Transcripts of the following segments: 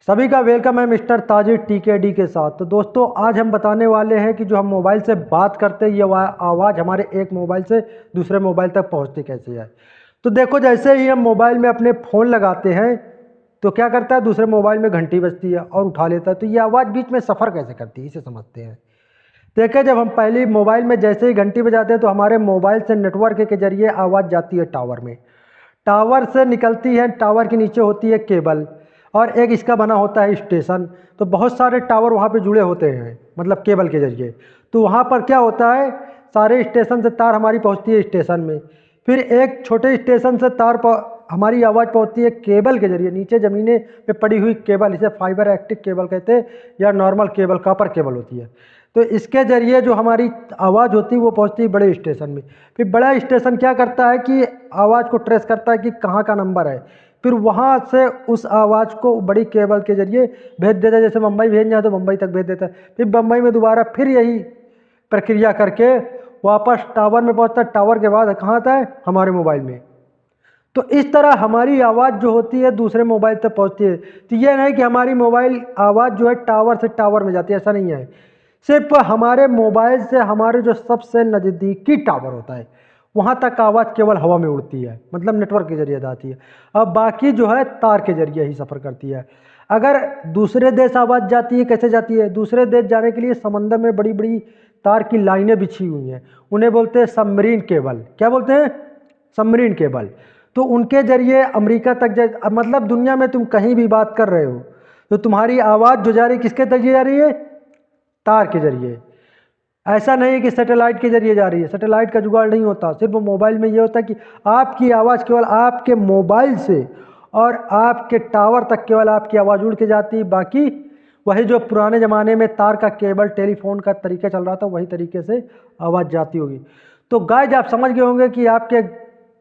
सभी का वेलकम है मिस्टर ताजिर टीकेडी के साथ। तो दोस्तों आज हम बताने वाले हैं कि जो हम मोबाइल से बात करते हैं ये आवाज़ हमारे एक मोबाइल से दूसरे मोबाइल तक पहुंचती कैसे है। तो देखो जैसे ही हम मोबाइल में अपने फ़ोन लगाते हैं तो क्या करता है, दूसरे मोबाइल में घंटी बजती है और उठा लेता है। तो ये आवाज़ बीच में सफ़र कैसे करती है इसे समझते हैं। देखिए जब हम पहले मोबाइल में जैसे ही घंटी बजाते हैं तो हमारे मोबाइल से नेटवर्क के जरिए आवाज़ जाती है टावर में। टावर से निकलती है, टावर के नीचे होती है केबल और एक इसका बना होता है स्टेशन। तो बहुत सारे टावर वहाँ पे जुड़े होते हैं मतलब केबल के जरिए। तो वहाँ पर क्या होता है, सारे स्टेशन से तार हमारी पहुँचती है स्टेशन में। फिर एक छोटे स्टेशन से हमारी आवाज़ पहुँचती है केबल के जरिए नीचे ज़मीने पे पड़ी हुई केबल, इसे फाइबर एक्टिक केबल कहते हैं या नॉर्मल केबल कॉपर केबल होती है। तो इसके ज़रिए जो हमारी आवाज़ होती है वो पहुंचती है बड़े स्टेशन में। फिर बड़ा स्टेशन क्या करता है कि आवाज़ को ट्रेस करता है कि कहाँ का नंबर है, फिर वहाँ से उस आवाज़ को बड़ी केबल के ज़रिए भेज देता है। जैसे मुंबई भेजना है तो मुंबई तक भेज देता है, फिर मुंबई में दोबारा फिर यही प्रक्रिया करके वापस टावर में पहुँचता है। टावर के बाद कहाँ आता है, हमारे मोबाइल में। तो इस तरह हमारी आवाज़ जो होती है दूसरे मोबाइल तक पहुँचती है। तो ये नहीं कि हमारी मोबाइल आवाज़ जो है टावर से टावर में जाती है, ऐसा नहीं है। सिर्फ हमारे मोबाइल से हमारे जो सबसे नज़दीकी टावर होता है वहाँ तक आवाज़ केवल हवा में उड़ती है, मतलब नेटवर्क के जरिए जाती है। अब बाकी जो है तार के जरिए ही सफ़र करती है। अगर दूसरे देश आवाज़ जाती है, कैसे जाती है, दूसरे देश जाने के लिए समंदर में बड़ी बड़ी तार की लाइनें बिछी हुई हैं, उन्हें बोलते हैं सबमरीन केबल। क्या बोलते हैं, सबमरीन केबल। तो उनके जरिए अमेरिका तक मतलब दुनिया में तुम कहीं भी बात कर रहे हो तो तुम्हारी आवाज़ जो जा रही है किसके जरिए जा रही है, तार के जरिए। ऐसा नहीं है कि सैटेलाइट के जरिए जा रही है, सैटेलाइट का जुगाड़ नहीं होता। सिर्फ मोबाइल में ये होता है कि आपकी आवाज़ केवल आपके मोबाइल से और आपके टावर तक केवल आपकी आवाज़ उड़ के जाती है। बाकी वही जो पुराने ज़माने में तार का केबल टेलीफोन का तरीका चल रहा था वही तरीके से आवाज़ जाती होगी। तो गाइस आप समझ गए होंगे कि आपके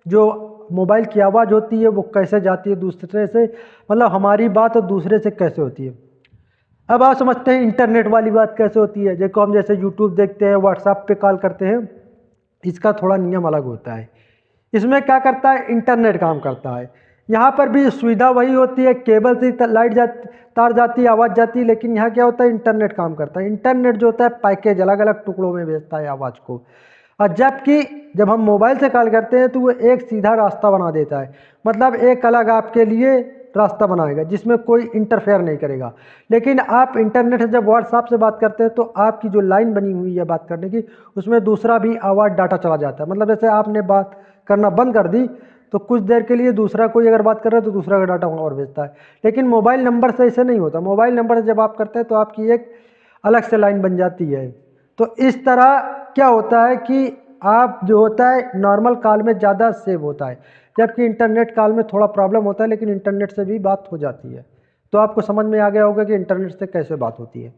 जो मोबाइल की आवाज़ होती है वो कैसे जाती है दूसरे से, मतलब हमारी बात और दूसरे से कैसे होती है। अब आप समझते हैं इंटरनेट वाली बात कैसे होती है। देखो हम जैसे यूट्यूब देखते हैं, व्हाट्सएप पे कॉल करते हैं, इसका थोड़ा नियम अलग होता है। इसमें क्या करता है, इंटरनेट काम करता है। यहाँ पर भी सुविधा वही होती है, केबल से तार जाती है, आवाज़ जाती है, लेकिन यहाँ क्या होता है, इंटरनेट काम करता है। इंटरनेट जो होता है पैकेज अलग अलग टुकड़ों में भेजता है आवाज़ को। और जबकि जब हम मोबाइल से कॉल करते हैं तो वो एक सीधा रास्ता बना देता है, मतलब एक अलग आपके लिए रास्ता बनाएगा जिसमें कोई इंटरफेयर नहीं करेगा। लेकिन आप इंटरनेट से जब व्हाट्सएप से बात करते हैं तो आपकी जो लाइन बनी हुई है बात करने की उसमें दूसरा भी आवाज़ डाटा चला जाता है। मतलब जैसे आपने बात करना बंद कर दी तो कुछ देर के लिए दूसरा कोई अगर बात कर रहा है तो दूसरा का डाटा वहाँ और भेजता है। लेकिन मोबाइल नंबर से ऐसे नहीं होता। मोबाइल नंबर से जब आप करते हैं तो आपकी एक अलग से लाइन बन जाती है। तो इस तरह क्या होता है कि आप जो होता है नॉर्मल कॉल में ज़्यादा सेव होता है, जबकि इंटरनेट कॉल में थोड़ा प्रॉब्लम होता है, लेकिन इंटरनेट से भी बात हो जाती है। तो आपको समझ में आ गया होगा कि इंटरनेट से कैसे बात होती है।